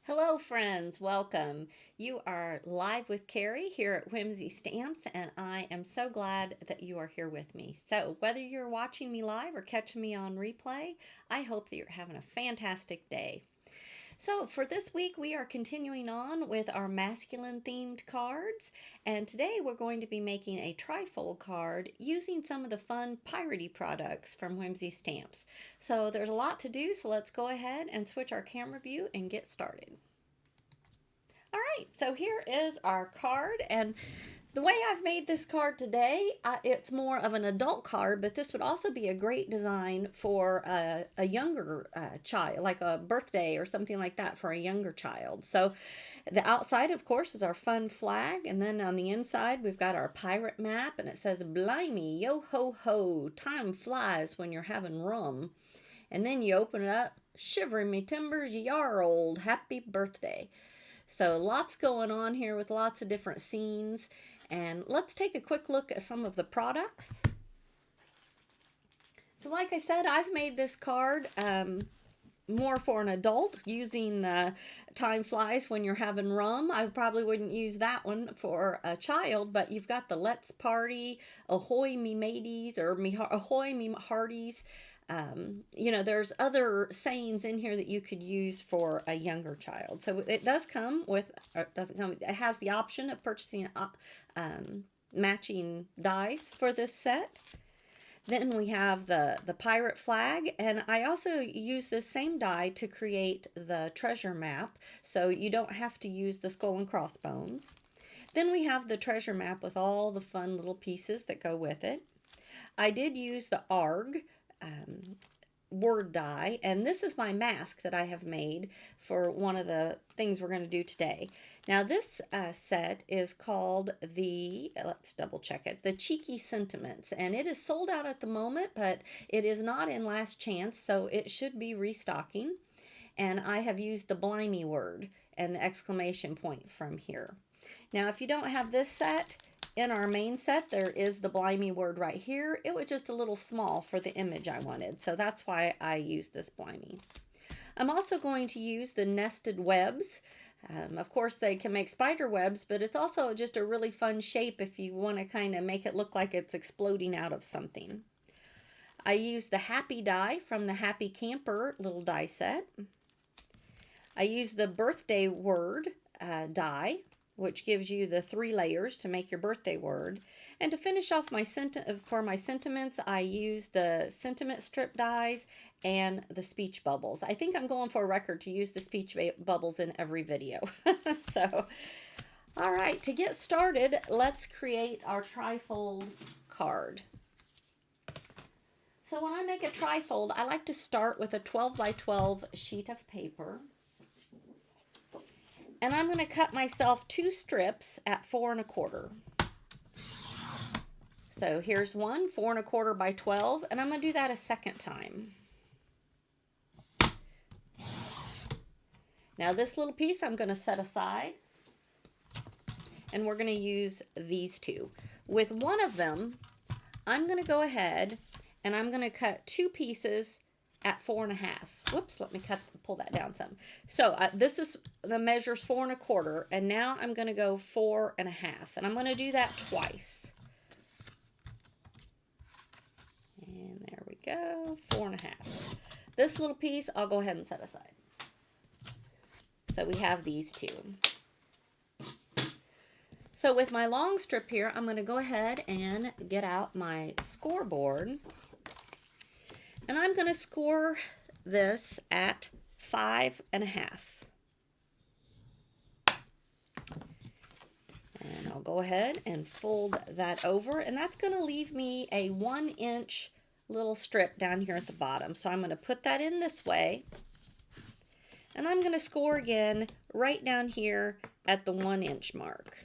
Hello friends, welcome. You are live with Carrie here at Whimsy Stamps, and I am so glad that you are here with me. So whether you're watching me live or catching me on replay, I hope that you're having a fantastic day. So for this week, we are continuing on with our masculine themed cards, and today we're going to be making a trifold card using some of the fun piratey products from Whimsy Stamps. So there's a lot to do, so let's go ahead and switch our camera view and get started. All right, so here is our card, and the way I've made this card today, it's more of an adult card, but this would also be a great design for a younger child, like a birthday or something like that for a younger child. So the outside, of course, is our fun flag, and then on the inside, we've got our pirate map, and it says, "Blimey, yo ho ho, time flies when you're having rum." And then you open it up, "Shivering me timbers, yar old, happy birthday." So lots going on here with lots of different scenes. And let's take a quick look at some of the products. So like I said, I've made this card more for an adult using Time Flies When You're Having Rum. I probably wouldn't use that one for a child, but you've got the Let's Party, Ahoy Me Mateys, or Ahoy Me Hearties. There's other sayings in here that you could use for a younger child. So it does come with, or it doesn't come, it has the option of purchasing matching dies for this set. Then we have the pirate flag, and I also use this same die to create the treasure map, so you don't have to use the skull and crossbones. Then we have the treasure map with all the fun little pieces that go with it. I did use the ARG word die, and this is my mask that I have made for one of the things we're going to do today. Now this set is called let's double check it, the Cheeky Sentiments, and it is sold out at the moment, but it is not in last chance, so it should be restocking. And I have used the blimey word and the exclamation point from here. Now if you don't have this set, in our main set, there is the blimey word right here. It was just a little small for the image I wanted, so that's why I used this blimey. I'm also going to use the nested webs. Of course, they can make spider webs, but it's also just a really fun shape if you want to kind of make it look like it's exploding out of something. I used the happy die from the Happy Camper little die set. I used the birthday word die, which gives you the 3 layers to make your birthday word. And to finish off for my sentiments, I used the sentiment strip dies and the speech bubbles. I think I'm going for a record to use the speech bubbles in every video. So, all right, to get started, let's create our trifold card. So when I make a trifold, I like to start with a 12 by 12 sheet of paper. And I'm going to cut myself 2 strips at 4 1/4. So here's one, 4 1/4 by 12, and I'm going to do that a second time. Now this little piece I'm going to set aside, and we're going to use these 2. With one of them, I'm going to go ahead and I'm going to cut 2 pieces at 4 1/2. Whoops, let me pull that down some. So this is the measures 4 1/4, and now I'm going to go 4 1/2, and I'm going to do that twice. And there we go, 4 1/2. This little piece I'll go ahead and set aside. So we have these 2. So with my long strip here, I'm going to go ahead and get out my scoreboard. And I'm going to score this at 5 1/2. And I'll go ahead and fold that over. And that's going to leave me a 1-inch little strip down here at the bottom. So I'm going to put that in this way. And I'm going to score again right down here at the 1-inch mark.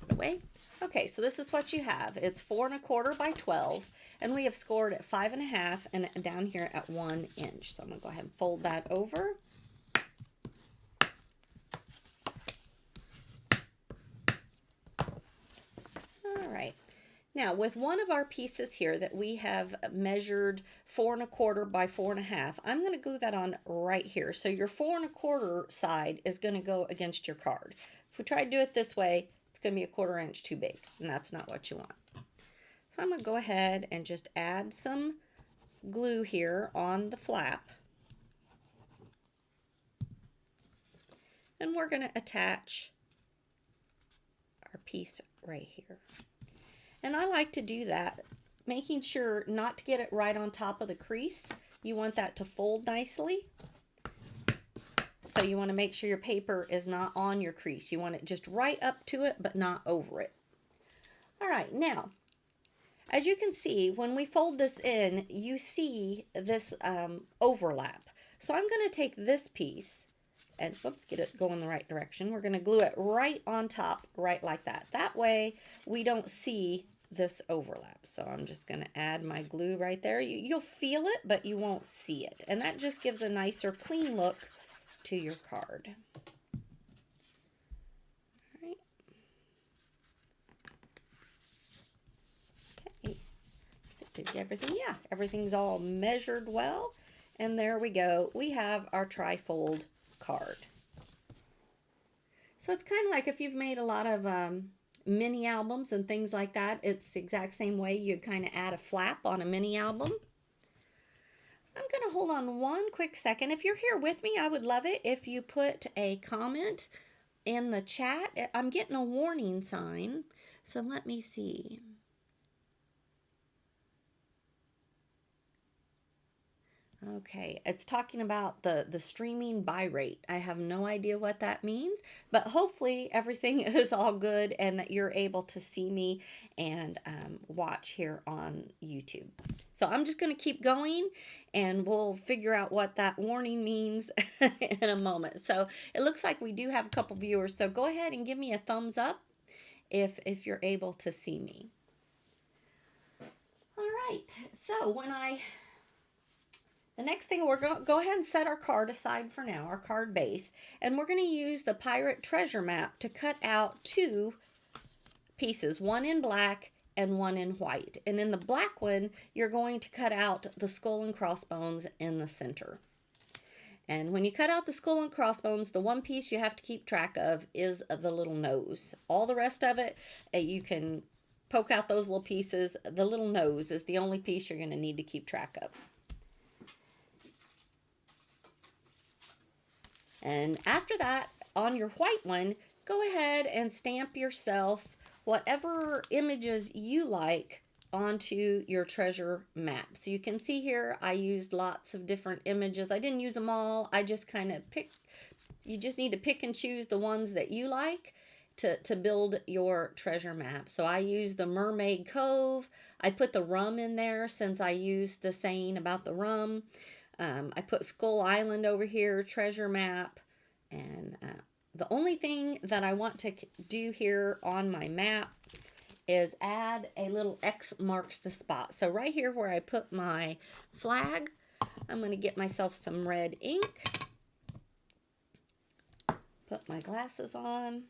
Away. Okay, so this is what you have. It's 4 1/4 by 12, and we have scored at 5 1/2 and down here at 1 inch. So I'm going to go ahead and fold that over. All right. Now, with one of our pieces here that we have measured 4¼ by 4½, I'm going to glue that on right here. So your 4¼ side is going to go against your card. If we try to do it this way, it's going to be a 1/4 inch too big, and that's not what you want. So I'm going to go ahead and just add some glue here on the flap. And we're going to attach our piece right here. And I like to do that, making sure not to get it right on top of the crease. You want that to fold nicely. So you want to make sure your paper is not on your crease. You want it just right up to it, but not over it. All right, now, as you can see, when we fold this in, you see this overlap. So I'm going to take this piece and, whoops, get it going the right direction. We're going to glue it right on top, right like that. That way we don't see this overlap. So I'm just going to add my glue right there. You'll feel it, but you won't see it. And that just gives a nicer, clean look to your card. All right. Okay. Did everything? Yeah, everything's all measured well. And there we go. We have our trifold card. So it's kind of like if you've made a lot of mini albums and things like that, it's the exact same way you'd kind of add a flap on a mini album. I'm going to hold on one quick second. If you're here with me, I would love it if you put a comment in the chat. I'm getting a warning sign, so let me see. Okay, it's talking about the streaming buy rate. I have no idea what that means, but hopefully everything is all good and that you're able to see me and watch here on YouTube. So I'm just going to keep going and we'll figure out what that warning means in a moment. So it looks like we do have a couple viewers, so go ahead and give me a thumbs up if you're able to see me. All right, so the next thing, we're going to go ahead and set our card aside for now, our card base, and we're going to use the Pirate Treasure Map to cut out 2 pieces, one in black and one in white. And in the black one, you're going to cut out the skull and crossbones in the center. And when you cut out the skull and crossbones, the one piece you have to keep track of is the little nose. All the rest of it, you can poke out those little pieces. The little nose is the only piece you're going to need to keep track of. And after that, on your white one, go ahead and stamp yourself whatever images you like onto your treasure map. So you can see here, I used lots of different images. I didn't use them all. I just kind of picked, you just need to pick and choose the ones that you like to build your treasure map. So I used the Mermaid Cove. I put the rum in there since I used the saying about the rum. I put Skull Island over here, treasure map, and the only thing that I want to do here on my map is add a little X marks the spot. So right here where I put my flag, I'm going to get myself some red ink, put my glasses on,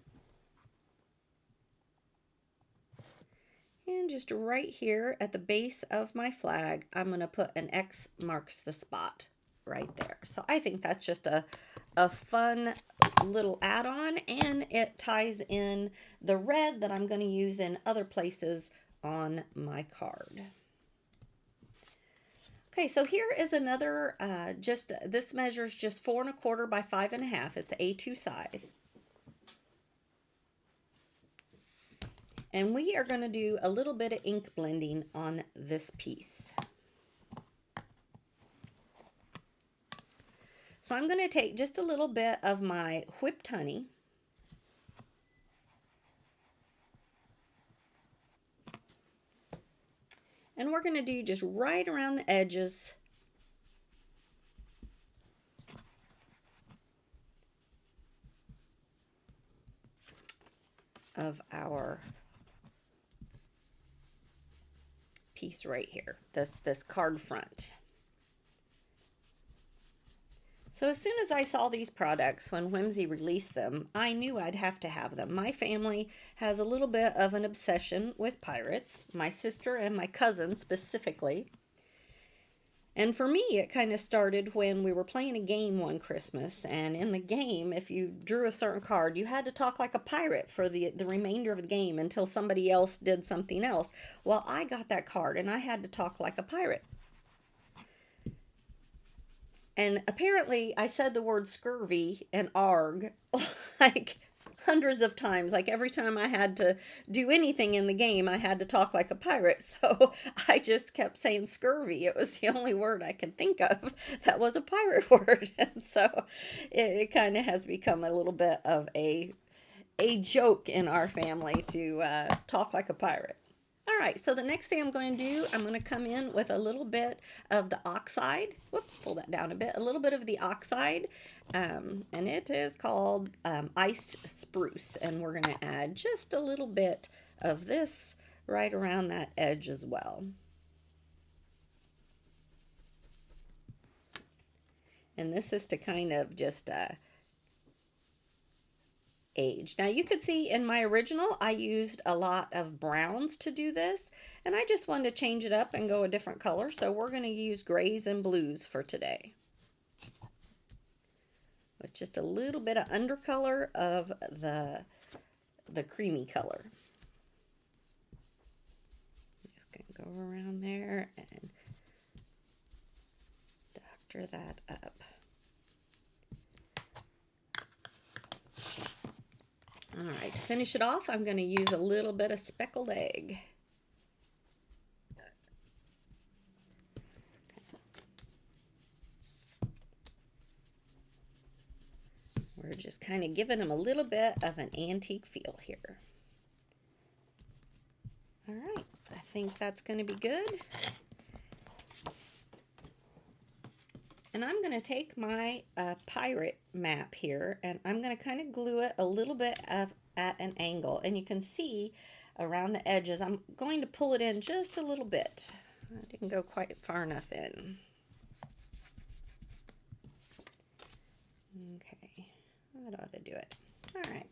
and just right here at the base of my flag, I'm going to put an X marks the spot right there. So I think that's just a fun little add-on, and it ties in the red that I'm going to use in other places on my card. Okay, so here is another, this measures just 4¼ by 5½. It's A2 size. And we are going to do a little bit of ink blending on this piece. So I'm going to take just a little bit of my whipped honey. And we're going to do just right around the edges of our piece right here, this card front. So as soon as I saw these products when Whimsy released them, I knew I'd have to have them. My family has a little bit of an obsession with pirates, my sister and my cousin specifically. And for me, it kind of started when we were playing a game one Christmas. And in the game, if you drew a certain card, you had to talk like a pirate for the remainder of the game until somebody else did something else. Well, I got that card and I had to talk like a pirate. And apparently, I said the word scurvy and arg like hundreds of times. Like every time I had to do anything in the game, I had to talk like a pirate. So I just kept saying scurvy. It was the only word I could think of that was a pirate word. And so it kind of has become a little bit of a joke in our family to talk like a pirate. All right, so the next thing I'm going to do, I'm going to come in with a little bit of the oxide. Whoops, pull that down a bit. A little bit of the oxide, and it is called iced spruce. And we're going to add just a little bit of this right around that edge as well. And this is to kind of just age. Now you could see in my original I used a lot of browns to do this, and I just wanted to change it up and go a different color, so we're going to use grays and blues for today with just a little bit of undercolor of the creamy color. I'm just going to go around there and doctor that up. All right, to finish it off, I'm going to use a little bit of speckled egg. We're just kind of giving them a little bit of an antique feel here. All right, I think that's going to be good. And I'm going to take my pirate map here, and I'm going to kind of glue it a little bit at an angle. And you can see around the edges, I'm going to pull it in just a little bit. I didn't go quite far enough in. Okay, that ought to do it. All right.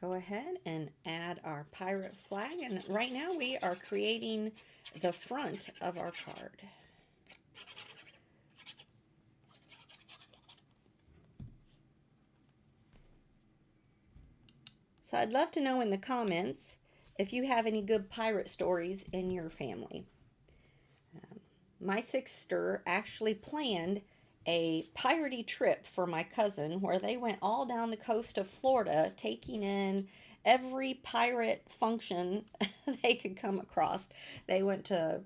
Go ahead and add our pirate flag, and right now we are creating the front of our card. So I'd love to know in the comments if you have any good pirate stories in your family. My sister actually planned a piratey trip for my cousin where they went all down the coast of Florida, taking in every pirate function they could come across. They went to,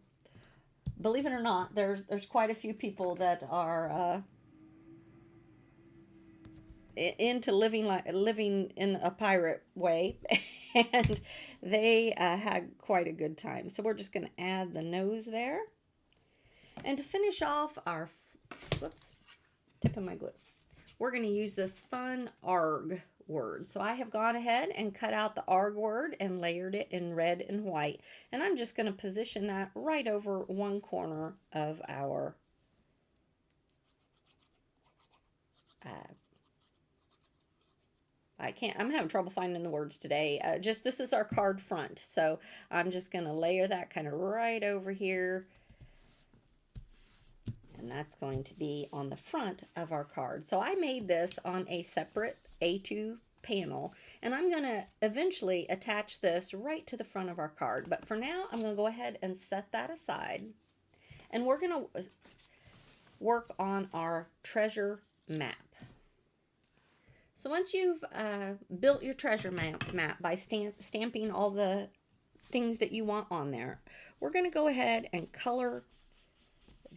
believe it or not, there's quite a few people that are into living in a pirate way, and they had quite a good time. So we're just going to add the nose there. And to finish off our, whoops, tip of my glue, we're going to use this fun ARG word. So I have gone ahead and cut out the ARG word and layered it in red and white. And I'm just going to position that right over one corner of our I'm having trouble finding the words today. This is our card front. So I'm just going to layer that kind of right over here. And that's going to be on the front of our card. So I made this on a separate A2 panel, and I'm going to eventually attach this right to the front of our card. But for now, I'm going to go ahead and set that aside. And we're going to work on our treasure map. So once you've built your treasure map by stamping all the things that you want on there, we're going to go ahead and color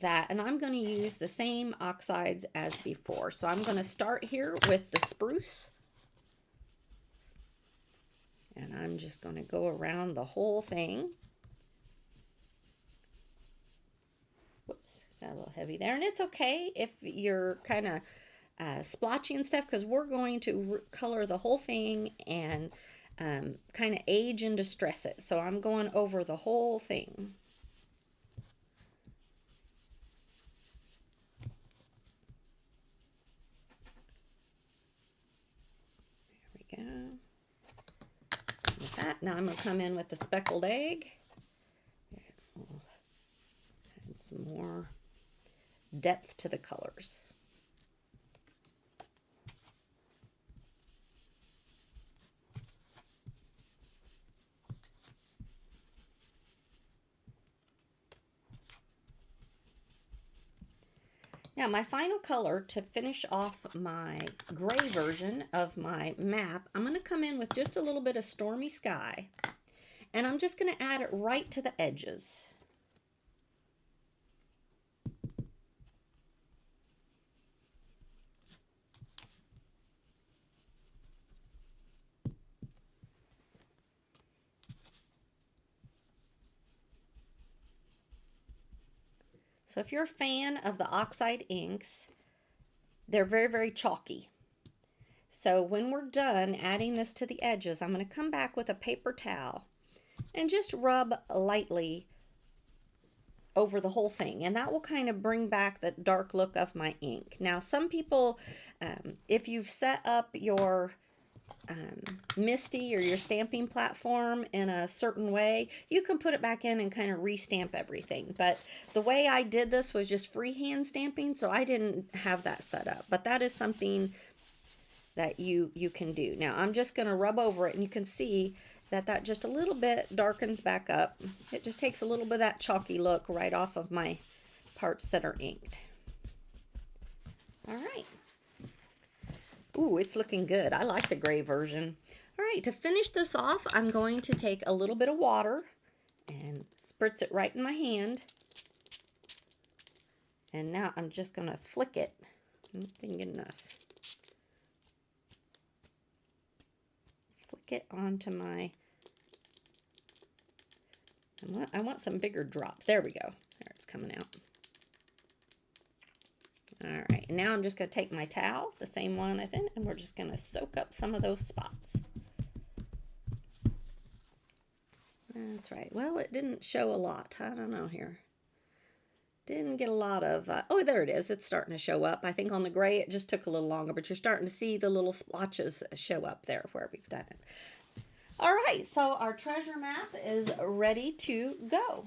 that, and I'm going to use the same oxides as before. So I'm going to start here with the spruce, and I'm just going to go around the whole thing. Whoops, got a little heavy there, and it's okay if you're kind of splotchy and stuff, because we're going to color the whole thing and kind of age and distress it. So I'm going over the whole thing. Now I'm going to come in with the speckled egg. Add some more depth to the colors. Now my final color to finish off my gray version of my map, I'm going to come in with just a little bit of Stormy Sky, and I'm just going to add it right to the edges. So if you're a fan of the oxide inks, they're very, very chalky. So when we're done adding this to the edges, I'm going to come back with a paper towel and just rub lightly over the whole thing. And that will kind of bring back the dark look of my ink. Now, some people, if you've set up your Misty or your stamping platform in a certain way, you can put it back in and kind of restamp everything. But the way I did this was just freehand stamping, so I didn't have that set up. But that is something that you can do. Now I'm just going to rub over it, and you can see that just a little bit darkens back up. It just takes a little bit of that chalky look right off of my parts that are inked. All right. Ooh, it's looking good. I like the gray version. All right, to finish this off, I'm going to take a little bit of water and spritz it right in my hand. And now I'm just going to flick it. Didn't get enough. Flick it onto my... I want some bigger drops. There we go. There, it's coming out. All right, and now I'm just going to take my towel, the same one I think, and we're just going to soak up some of those spots. That's right. Well, it didn't show a lot. I don't know here. Didn't get a lot of, oh, there it is. It's starting to show up. I think on the gray, it just took a little longer, but you're starting to see the little splotches show up there where we've done it. All right, so our treasure map is ready to go.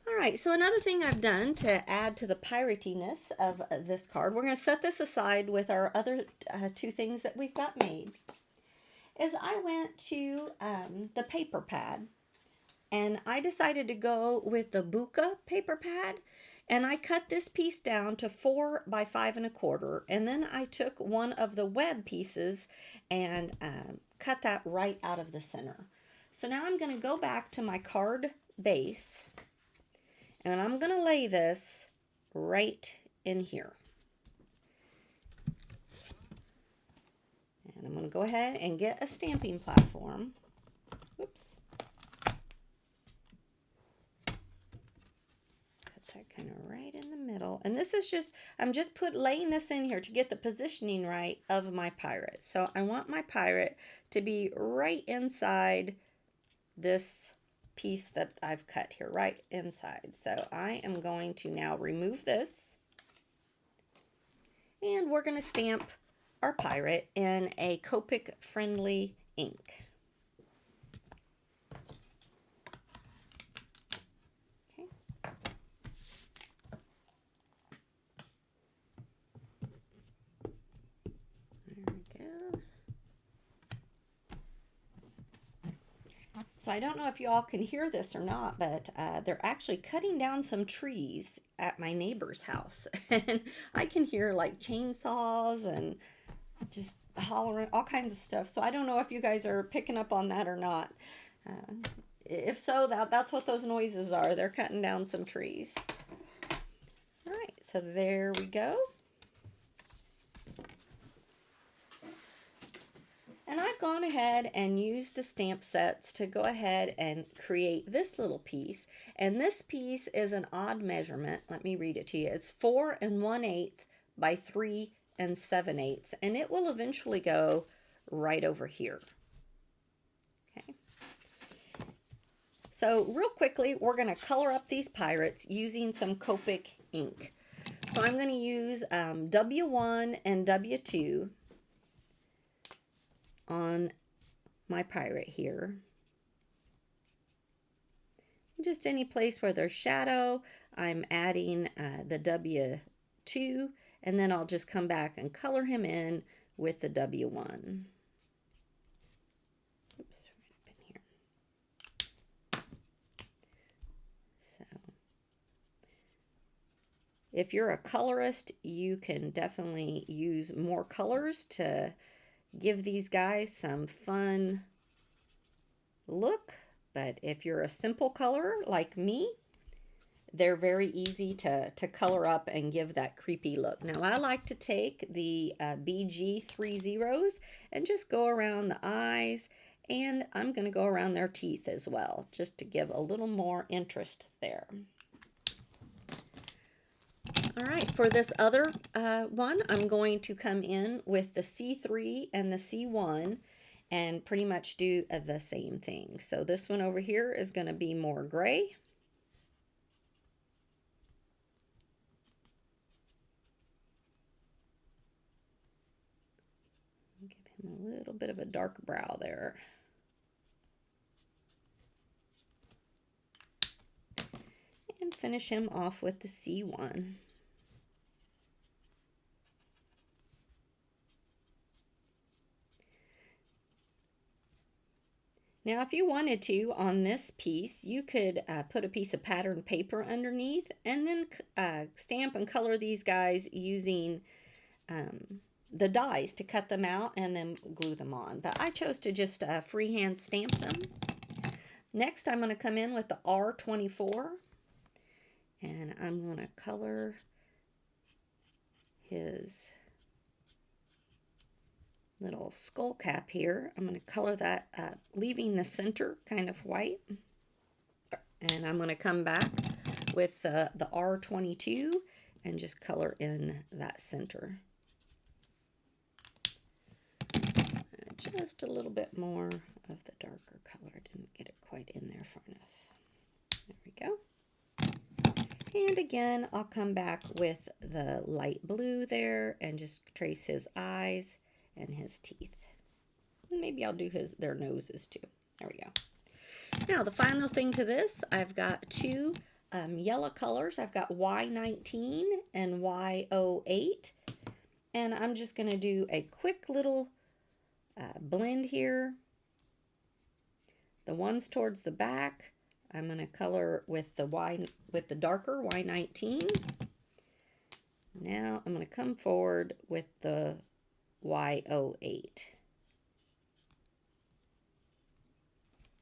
All right, so another thing I've done to add to the piratiness of this card, we're going to set this aside with our other two things that we've got made, is I went to the paper pad, and I decided to go with the Buka paper pad, and I cut this piece down to 4 by 5 1/4, and then I took one of the web pieces and cut that right out of the center. So now I'm going to go back to my card base, and I'm going to lay this right in here. And I'm going to go ahead and get a stamping platform. Whoops. Put that kind of right in the middle. And this is just, I'm just laying this in here to get the positioning right of my pirate. So I want my pirate to be right inside this piece that I've cut here, right inside. So I am going to now remove this, and we're going to stamp our pirate in a Copic friendly ink. Okay. There we go. So I don't know if you all can hear this or not, but they're actually cutting down some trees at my neighbor's house. And I can hear like chainsaws and just hollering, all kinds of stuff. So I don't know if you guys are picking up on that or not. If so, that's what those noises are. They're cutting down some trees. All right, so there we go. And I've gone ahead and used the stamp sets to go ahead and create this little piece. And this piece is an odd measurement. Let me read it to you. It's 4 1/8 by 3 7/8. And it will eventually go right over here. Okay. So real quickly, we're going to color up these pirates using some Copic ink. So I'm going to use W1 and W2 on my pirate here. Just any place where there's shadow, I'm adding the W2, and then I'll just come back and color him in with the W1. Oops, right up in here. So, if you're a colorist, you can definitely use more colors to give these guys some fun look. But if you're a simple colorer like me, they're very easy to color up and give that creepy look. Now I like to take the BG30s and just go around the eyes, and I'm going to go around their teeth as well, just to give a little more interest there. All right, for this other one, I'm going to come in with the C3 and the C1 and pretty much do the same thing. So this one over here is going to be more gray. Give him a little bit of a dark brow there. And finish him off with the C1. Now, if you wanted to, on this piece, you could put a piece of patterned paper underneath and then stamp and color these guys using the dies to cut them out and then glue them on. But I chose to just freehand stamp them. Next, I'm going to come in with the R24, and I'm going to color his little skull cap here. I'm going to color that leaving the center kind of white. And I'm going to come back with the R22 and just color in that center. Just a little bit more of the darker color. I didn't get it quite in there far enough. There we go. And again, I'll come back with the light blue there and just trace his eyes and his teeth. And maybe I'll do their noses too. There we go. Now the final thing to this, I've got two yellow colors. I've got Y19 and Y08, and I'm just going to do a quick little blend here. The ones towards the back, I'm going to color with the darker Y19. Now I'm going to come forward with the Y08.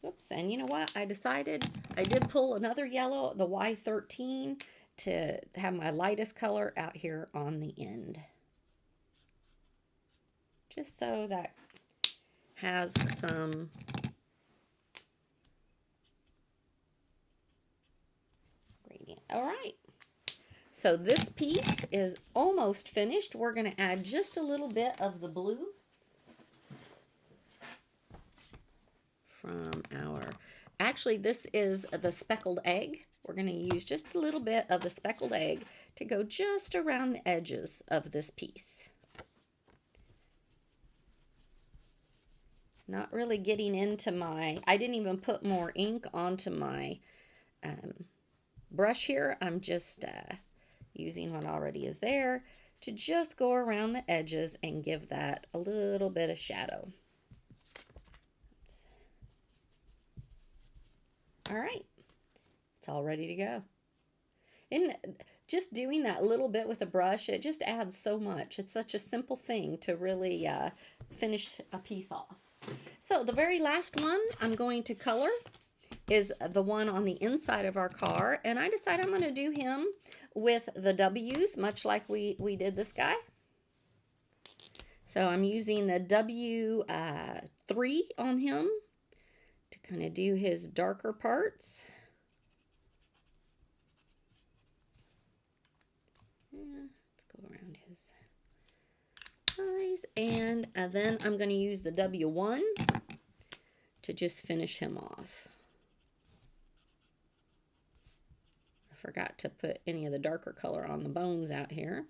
Oops, and you know what? I decided I did pull another yellow, the Y13, to have my lightest color out here on the end. Just so that has some gradient. All right. So this piece is almost finished. We're going to add just a little bit of the blue from actually this is the speckled egg. We're going to use just a little bit of the speckled egg to go just around the edges of this piece. Not really getting into I didn't even put more ink onto my brush here. I'm just using what already is there to just go around the edges and give that a little bit of shadow. All right, it's all ready to go. And just doing that little bit with a brush, it just adds so much. It's such a simple thing to really finish a piece off. So the very last one I'm going to color is the one on the inside of our car, and I decided I'm going to do him with the W's, much like we did this guy. So I'm using the W3 on him to kind of do his darker parts. Let's go around his eyes, and then I'm going to use the W1 to just finish him off. I forgot to put any of the darker color on the bones out here.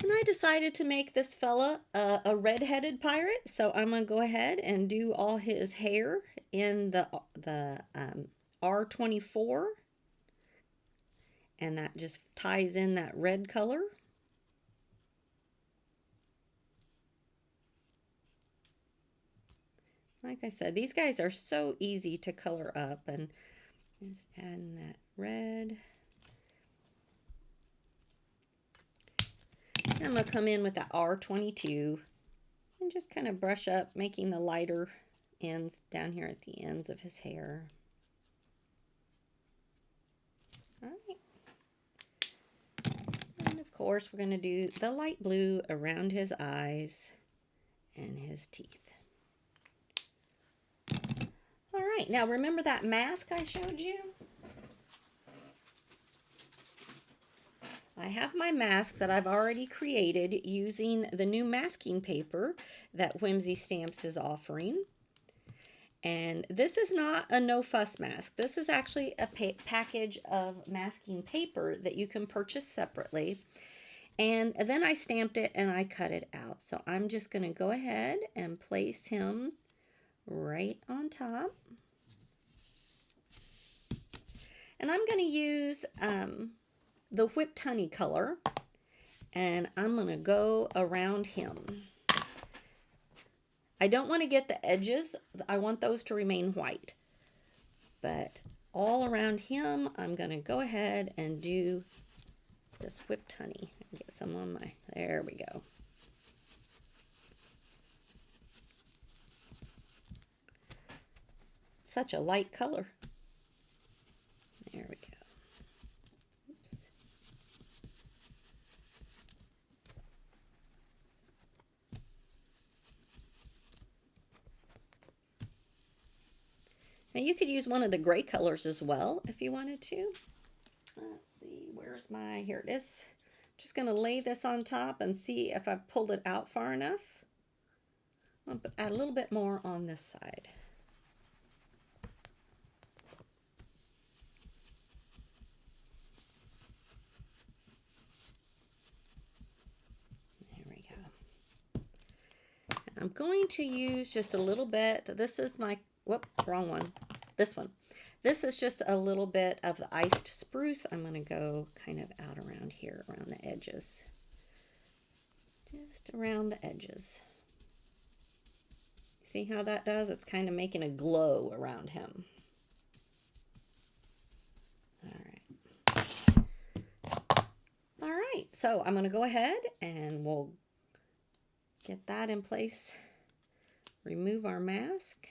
And I decided to make this fella a red-headed pirate, so I'm going to go ahead and do all his hair in the R24, and that just ties in that red color. Like I said, these guys are so easy to color up, and just adding that red. I'm going to come in with the R22 and just kind of brush up, making the lighter ends down here at the ends of his hair. All right. And of course, we're going to do the light blue around his eyes and his teeth. All right, now remember that mask I showed you? I have my mask that I've already created using the new masking paper that Whimsy Stamps is offering. And this is not a no fuss mask. This is actually a package of masking paper that you can purchase separately. And then I stamped it and I cut it out. So I'm just going to go ahead and place him right on top. And I'm going to use the Whipped Honey color, and I'm going to go around him. I don't want to get the edges. I want those to remain white. But all around him, I'm going to go ahead and do this Whipped Honey. Get some on my, there we go. Such a light color. There we go. Oops. Now you could use one of the gray colors as well if you wanted to. Let's see, where's my, here it is. Just going to lay this on top and see if I've pulled it out far enough. I'll add a little bit more on this side. I'm going to use just a little bit. This is my, whoop, wrong one. This one. This is just a little bit of the iced spruce. I'm going to go kind of out around here, around the edges. Just around the edges. See how that does? It's kind of making a glow around him. All right. All right, so I'm going to go ahead and we'll get that in place. Remove our mask.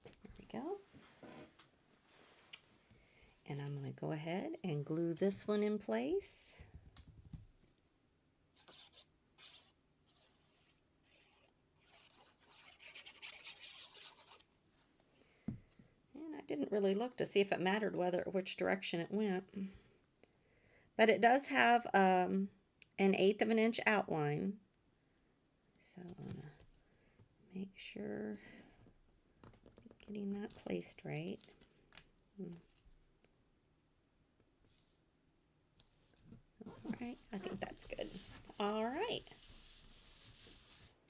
There we go. And I'm going to go ahead and glue this one in place. And I didn't really look to see if it mattered which direction it went. But it does have an 1/8 of an inch outline. So I'm going to make sure I'm getting that placed right. All right, I think that's good. All right.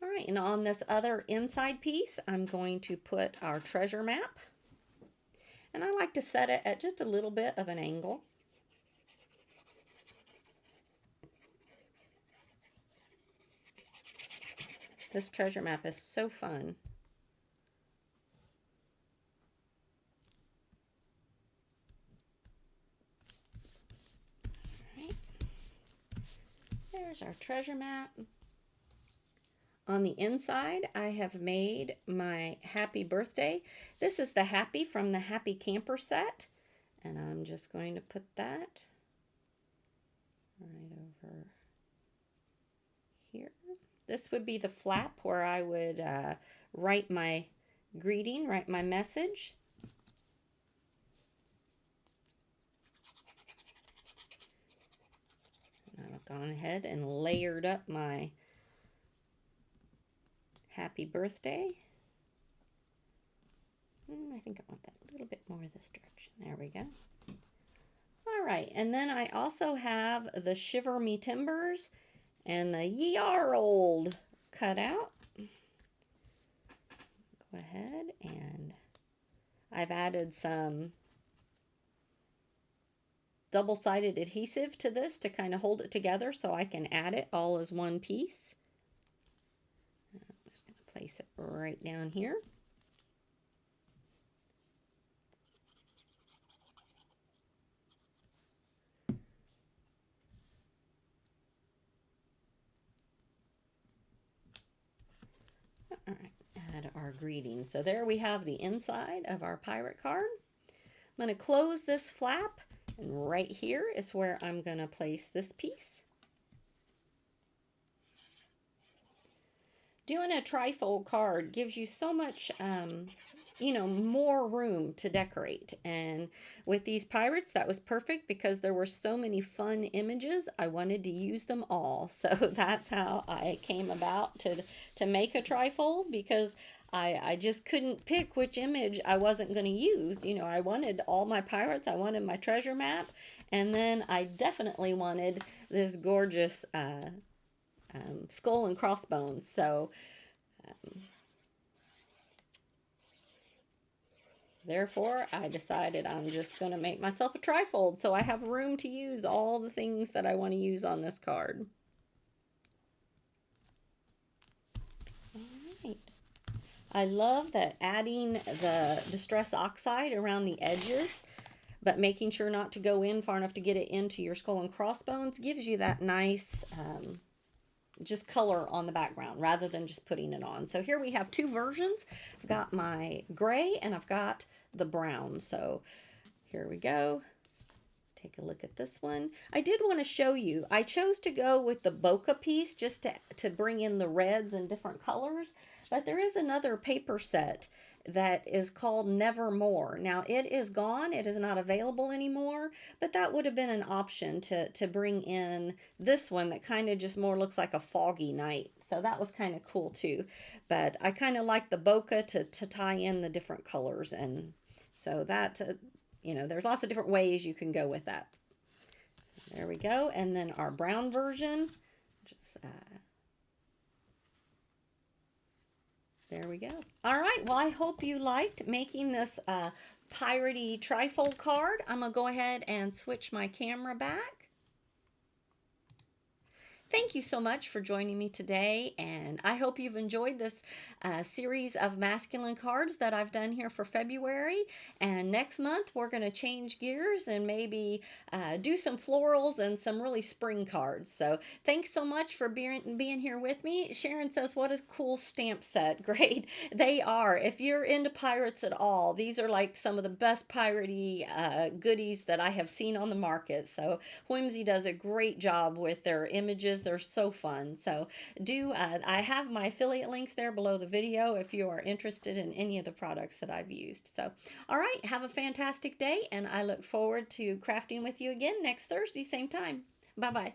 All right, and on this other inside piece, I'm going to put our treasure map. And I like to set it at just a little bit of an angle. This treasure map is so fun. All right. There's our treasure map. On the inside, I have made my happy birthday. This is the happy from the Happy Camper set. And I'm just going to put that right over here. This would be the flap where I would write my greeting, write my message. And I've gone ahead and layered up my happy birthday. I think I want that a little bit more this direction. There we go. All right, and then I also have the Shiver Me Timbers. And the ye are old cutout. Go ahead, and I've added some double-sided adhesive to this to kind of hold it together so I can add it all as one piece. I'm just going to place it right down here. All right, add our greeting. So there we have the inside of our pirate card. I'm going to close this flap, and right here is where I'm going to place this piece. Doing a trifold card gives you so much, you know, more room to decorate. And with these pirates, that was perfect because there were so many fun images. I wanted to use them all. So that's how I came about to make a trifold, because I just couldn't pick which image I wasn't going to use. You know, I wanted all my pirates, I wanted my treasure map, and then I definitely wanted this gorgeous skull and crossbones. So therefore, I decided I'm just going to make myself a trifold so I have room to use all the things that I want to use on this card. All right. I love that adding the Distress Oxide around the edges, but making sure not to go in far enough to get it into your skull and crossbones gives you that nice just color on the background rather than just putting it on. So here we have two versions. I've got my gray and I've got the brown. So here we go. Take a look at this one. I did want to show you, I chose to go with the bokeh piece just to bring in the reds and different colors, but there is another paper set that is called Nevermore. Now it is gone, it is not available anymore, but that would have been an option to bring in this one that kind of just more looks like a foggy night. So that was kind of cool too. But I kind of like the bokeh to tie in the different colors, and so that, you know, there's lots of different ways you can go with that. There we go. And then our brown version, just there we go. All right, well, I hope you liked making this piratey trifold card. I'm gonna go ahead and switch my camera back. Thank you so much for joining me today, and I hope you've enjoyed this series of masculine cards that I've done here for February. And next month we're going to change gears and maybe do some florals and some really spring cards. So thanks so much for being here with me. Sharon says, what a cool stamp set. Great. They are. If you're into pirates at all, these are like some of the best piratey goodies that I have seen on the market. So Whimsy does a great job with their images. They're so fun. So I have my affiliate links there below the video if you are interested in any of the products that I've used. So, all right, have a fantastic day, and I look forward to crafting with you again next Thursday, same time. Bye-bye.